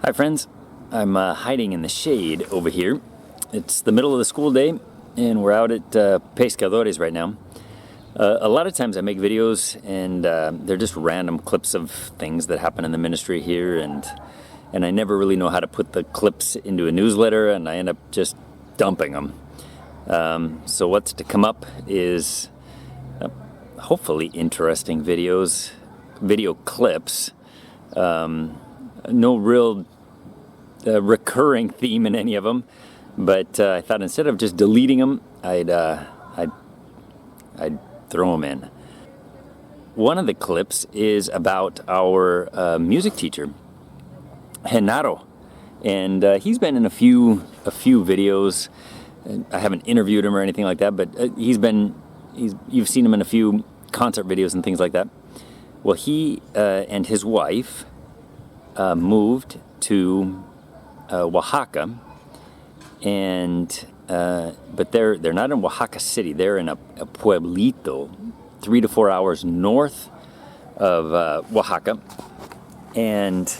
Hi friends, I'm hiding in the shade over here. It's the middle of the school day and we're out at Pescadores right now. A lot of times I make videos and they're just random clips of things that happen in the ministry here, and I never really know how to put the clips into a newsletter, and I end up just dumping them. So what's to come up is hopefully interesting video clips. No real recurring theme in any of them, but I thought instead of just deleting them, I'd throw them in. One of the clips is about our music teacher, Genaro, and he's been in a few videos. I haven't interviewed him or anything like that, but you've seen him in a few concert videos and things like that. Well, he and his wife moved to Oaxaca, and but they're not in Oaxaca City. They're in a pueblito 3 to 4 hours north of Oaxaca, and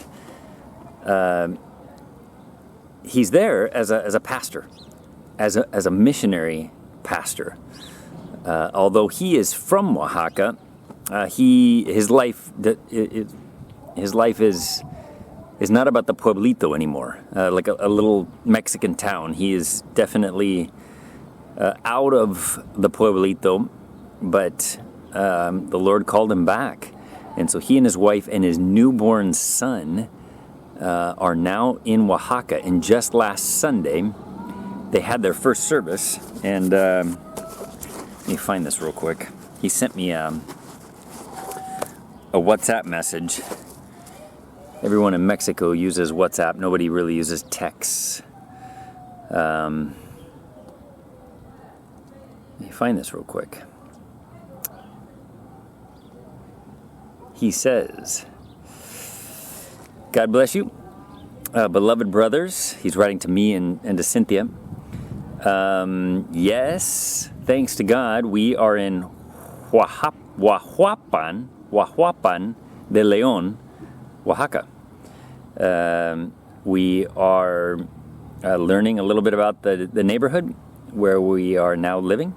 he's there as a pastor, as a missionary pastor. Although he is from Oaxaca, his life is not about the pueblito anymore, like a little Mexican town. He is definitely out of the pueblito, but the Lord called him back. And so he and his wife and his newborn son are now in Oaxaca. And just last Sunday, they had their first service. And let me find this real quick. He sent me a WhatsApp message. Everyone in Mexico uses WhatsApp. Nobody really uses texts. Let me find this real quick. He says, God bless you, beloved brothers. He's writing to me and to Cynthia. Yes, thanks to God, we are in Huajuapan de León, Oaxaca. We are learning a little bit about the neighborhood where we are now living.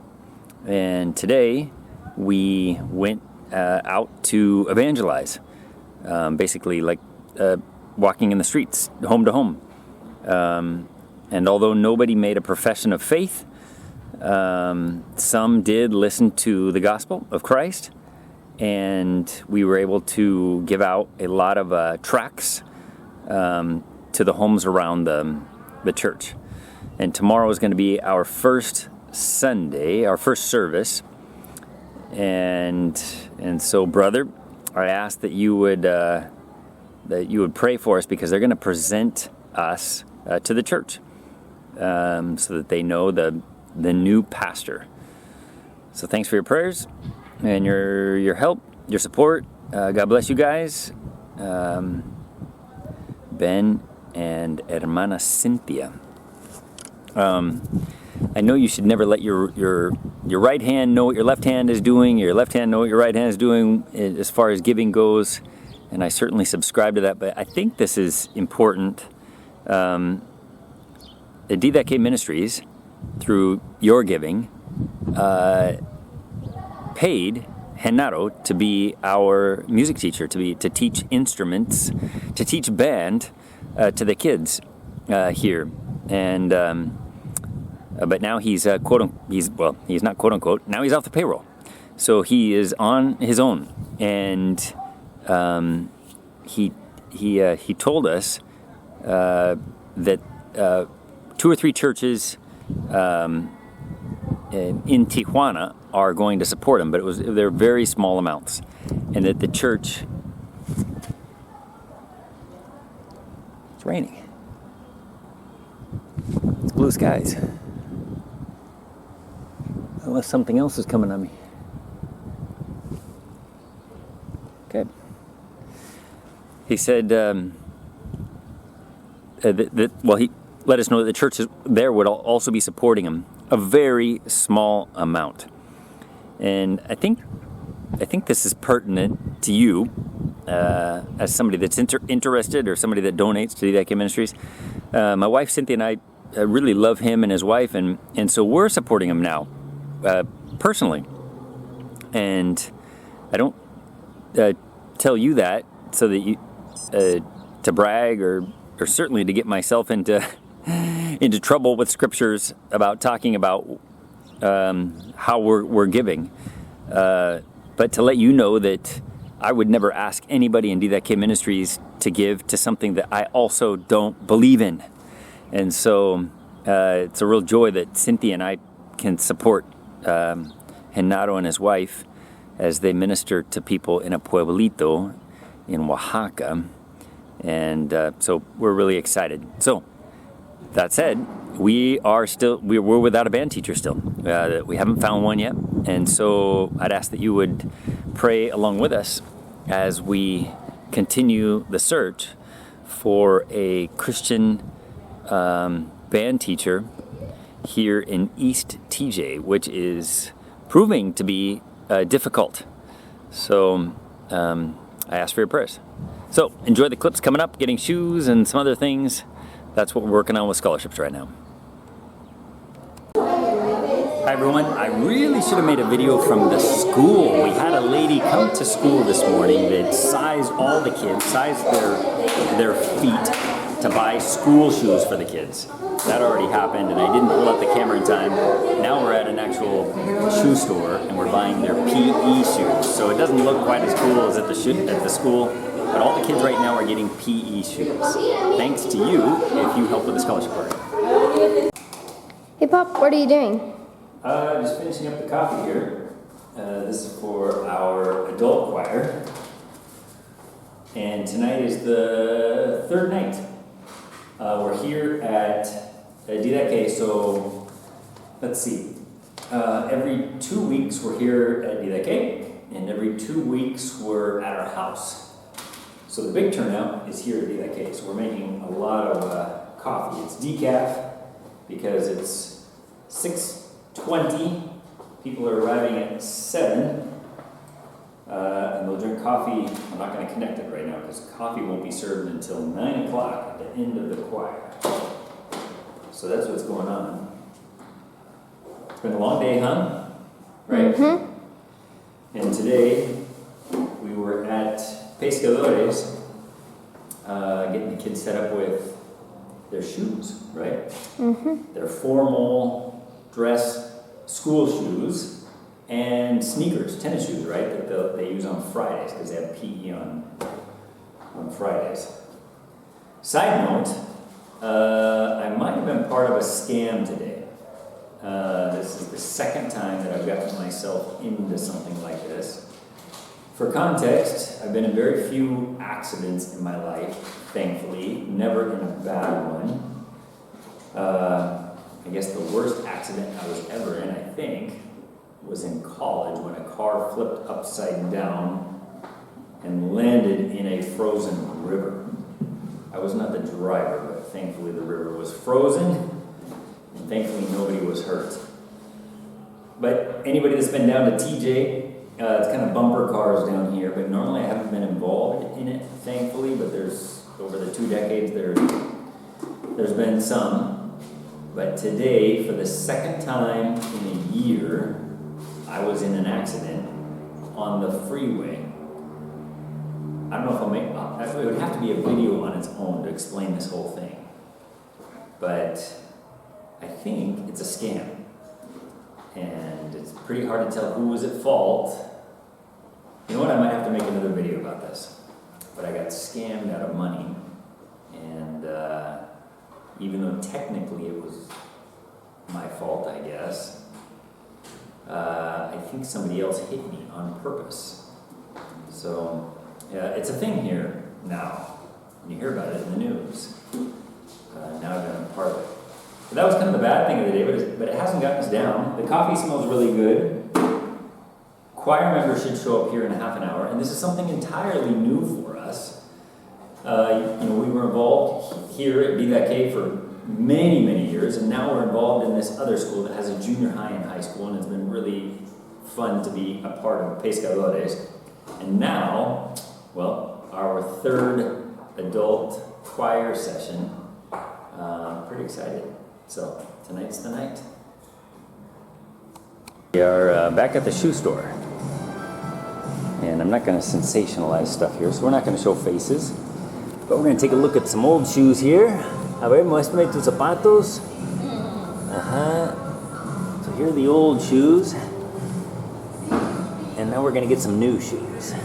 And today we went out to evangelize, basically like walking in the streets, home to home. And although nobody made a profession of faith, some did listen to the gospel of Christ. And we were able to give out a lot of tracts to the homes around the church. And tomorrow is going to be our first Sunday, our first service. And so, brother, I ask that you would pray for us, because they're going to present us to the church, so that they know the new pastor. So thanks for your prayers and your help, your support. God bless you guys. Ben and Hermana Cynthia. I know you should never let your right hand know what your left hand is doing, your left hand know what your right hand is doing as far as giving goes, and I certainly subscribe to that, but I think this is important. DK Ministries, through your giving, paid Genaro to be our music teacher, to teach instruments, to teach band to the kids here. And but now he's he's not quote unquote, now he's off the payroll, so he is on his own. And he told us that 2 or 3 churches in Tijuana are going to support him, but they're very small amounts, and that the church. It's raining. It's blue skies. Unless something else is coming on me. Okay. He said he let us know that the churches there would also be supporting him, a very small amount. And I think this is pertinent to you. as somebody that's interested or somebody that donates to DDK Ministries. My wife Cynthia and I really love him and his wife, and so we're supporting him now personally. And I don't tell you that so that you to brag or certainly to get myself into trouble with scriptures about talking about how we're giving, but to let you know that I would never ask anybody in DDK Ministries to give to something that I also don't believe in. And so it's a real joy that Cynthia and I can support Genaro and his wife as they minister to people in a pueblito in Oaxaca. And so we're really excited. So that said, we're without a band teacher still. We haven't found one yet. And so I'd ask that you would pray along with us as we continue the search for a Christian band teacher here in East TJ, which is proving to be difficult. So I ask for your prayers. So enjoy the clips coming up, getting shoes and some other things. That's what we're working on with scholarships right now. Hi everyone, I really should have made a video from the school. We had a lady come to school this morning that sized all the kids, sized their feet to buy school shoes for the kids. That already happened and I didn't pull out the camera in time. Now we're at an actual shoe store and we're buying their PE shoes. So it doesn't look quite as cool as at the school, but all the kids right now are getting PE shoes. Thanks to you if you help with the scholarship program. Hey Pop, what are you doing? Just finishing up the coffee here. This is for our adult choir. And tonight is the third night. We're here at DDK, so let's see. Every 2 weeks we're here at DDK, and every 2 weeks we're at our house. So the big turnout is here at DDK, so we're making a lot of coffee. It's decaf because it's 6:20. People are arriving at 7. And they'll drink coffee. I'm not going to connect it right now because coffee won't be served until 9 o'clock at the end of the choir. So that's what's going on. It's been a long day, huh? Right? Mm-hmm. And today we were at Pescadores getting the kids set up with their shoes, right? Mm-hmm. Their formal dress school shoes. And sneakers, tennis shoes, right, that they use on Fridays because they have PE on Fridays. Side note, I might have been part of a scam today. This is the second time that I've gotten myself into something like this. For context, I've been in very few accidents in my life, thankfully, never in a bad one. I guess the worst accident I was ever in, I think, was in college when a car flipped upside down and landed in a frozen river. I was not the driver, but thankfully the river was frozen, and thankfully nobody was hurt. But anybody that's been down to TJ, it's kind of bumper cars down here, but normally I haven't been involved in it, thankfully, but there's, over the 2 decades, there's been some. But today, for the second time in a year, I was in an accident on the freeway. I don't know if I'll make, it would have to be a video on its own to explain this whole thing. But I think it's a scam. And it's pretty hard to tell who was at fault. You know what, I might have to make another video about this. But I got scammed out of money. And even though technically it was my fault, I guess, I think somebody else hit me on purpose. So, it's a thing here now. You hear about it in the news. Now I've been a part of it. But that was kind of the bad thing of the day, but it hasn't gotten us down. The coffee smells really good. Choir members should show up here in a half an hour, and this is something entirely new for us. We were involved here at DDK for many, many years, and now we're involved in this other school that has a junior high and high school, and it's been really fun to be a part of Pescadores. And now, well, our third adult choir session. Pretty excited. So tonight's the night. We are back at the shoe store. And I'm not going to sensationalize stuff here, so we're not going to show faces. But we're going to take a look at some old shoes here. A ver, muéstrame tus zapatos. So here are the old shoes. And now we're going to get some new shoes.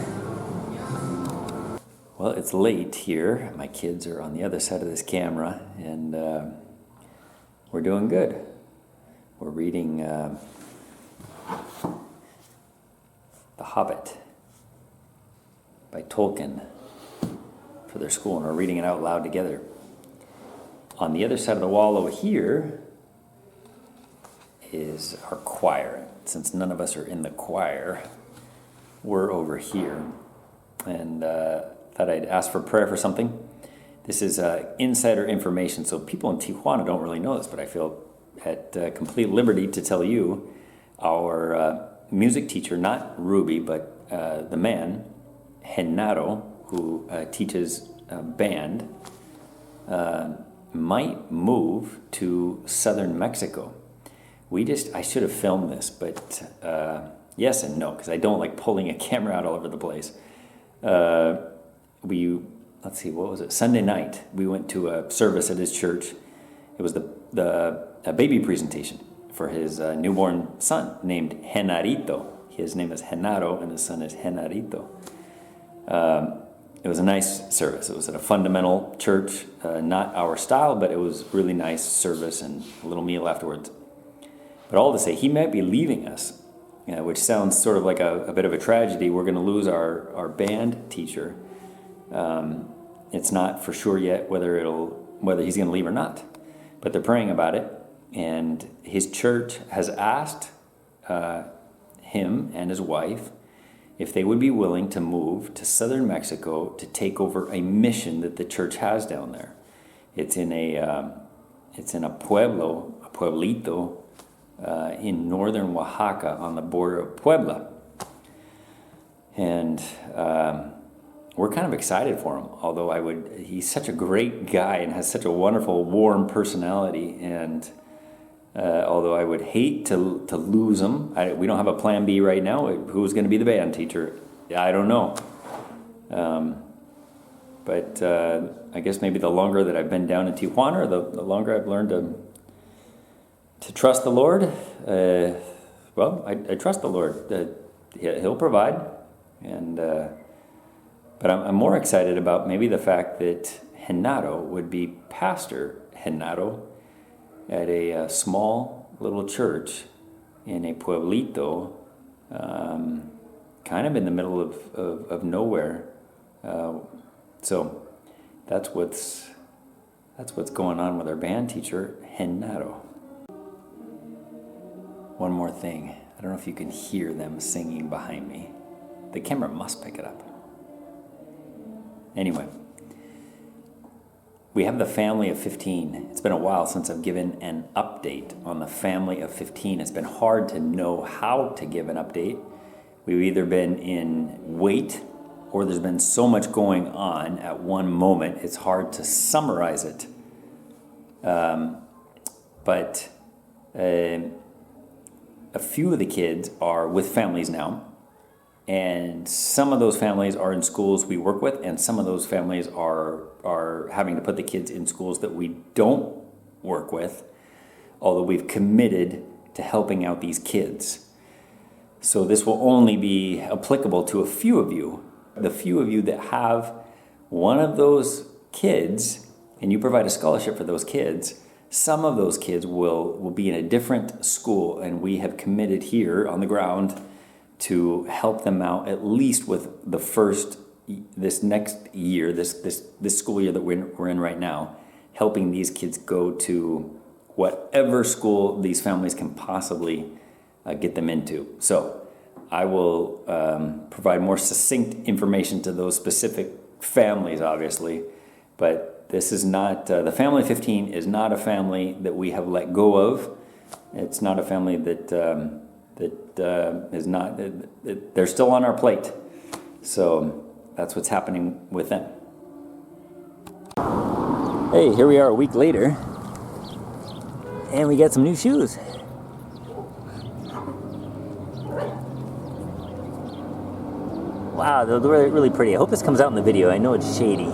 Well, it's late here. My kids are on the other side of this camera, and we're doing good. We're reading The Hobbit by Tolkien for their school, and we're reading it out loud together. On the other side of the wall over here is our choir. Since none of us are in the choir, we're over here. And thought I'd ask for prayer for something. This is insider information, so people in Tijuana don't really know this, but I feel at complete liberty to tell you our music teacher, not Ruby, but the man, Genaro, who teaches band, might move to southern Mexico. I should have filmed this, but yes and no, because I don't like pulling a camera out all over the place. Let's see, what was it? Sunday night, we went to a service at his church. It was a baby presentation for his newborn son named Genarito. His name is Genaro, and his son is Genarito. It was a nice service. It was at a fundamental church, not our style, but it was really nice service and a little meal afterwards. But all to say, he might be leaving us, which sounds sort of like a bit of a tragedy. We're going to lose our band teacher. It's not for sure yet whether he's going to leave or not, but they're praying about it. And his church has asked him and his wife if they would be willing to move to southern Mexico to take over a mission that the church has down there. It's in a pueblito in northern Oaxaca on the border of Puebla. And we're kind of excited for him, although he's such a great guy and has such a wonderful, warm personality. And although I would hate to lose him, we don't have a plan B right now. Who's going to be the band teacher? I don't know. But I guess maybe the longer that I've been down in Tijuana, the longer I've learned to trust the Lord. I trust the Lord. He'll provide. And but I'm more excited about maybe the fact that Genaro would be Pastor Genaro at a small little church in a pueblito, kind of in the middle of nowhere. So that's what's going on with our band teacher, Genaro. One more thing. I don't know if you can hear them singing behind me. The camera must pick it up. Anyway, we have the family of 15. It's been a while since I've given an update on the family of 15. It's been hard to know how to give an update. We've either been in wait or there's been so much going on at one moment, it's hard to summarize it. But a few of the kids are with families now. And some of those families are in schools we work with, and some of those families are having to put the kids in schools that we don't work with, although we've committed to helping out these kids. So this will only be applicable to a few of you. The few of you that have one of those kids, and you provide a scholarship for those kids, some of those kids will be in a different school, and we have committed here on the ground to help them out at least with this next year, this school year that we're in right now, helping these kids go to whatever school these families can possibly get them into. So I will provide more succinct information to those specific families, obviously, but this is not, the family 15 is not a family that we have let go of. It's not a family that is not, they're still on our plate. So that's what's happening with them. Hey, here we are a week later, and we got some new shoes. Wow, they're really, really pretty. I hope this comes out in the video. I know it's shady.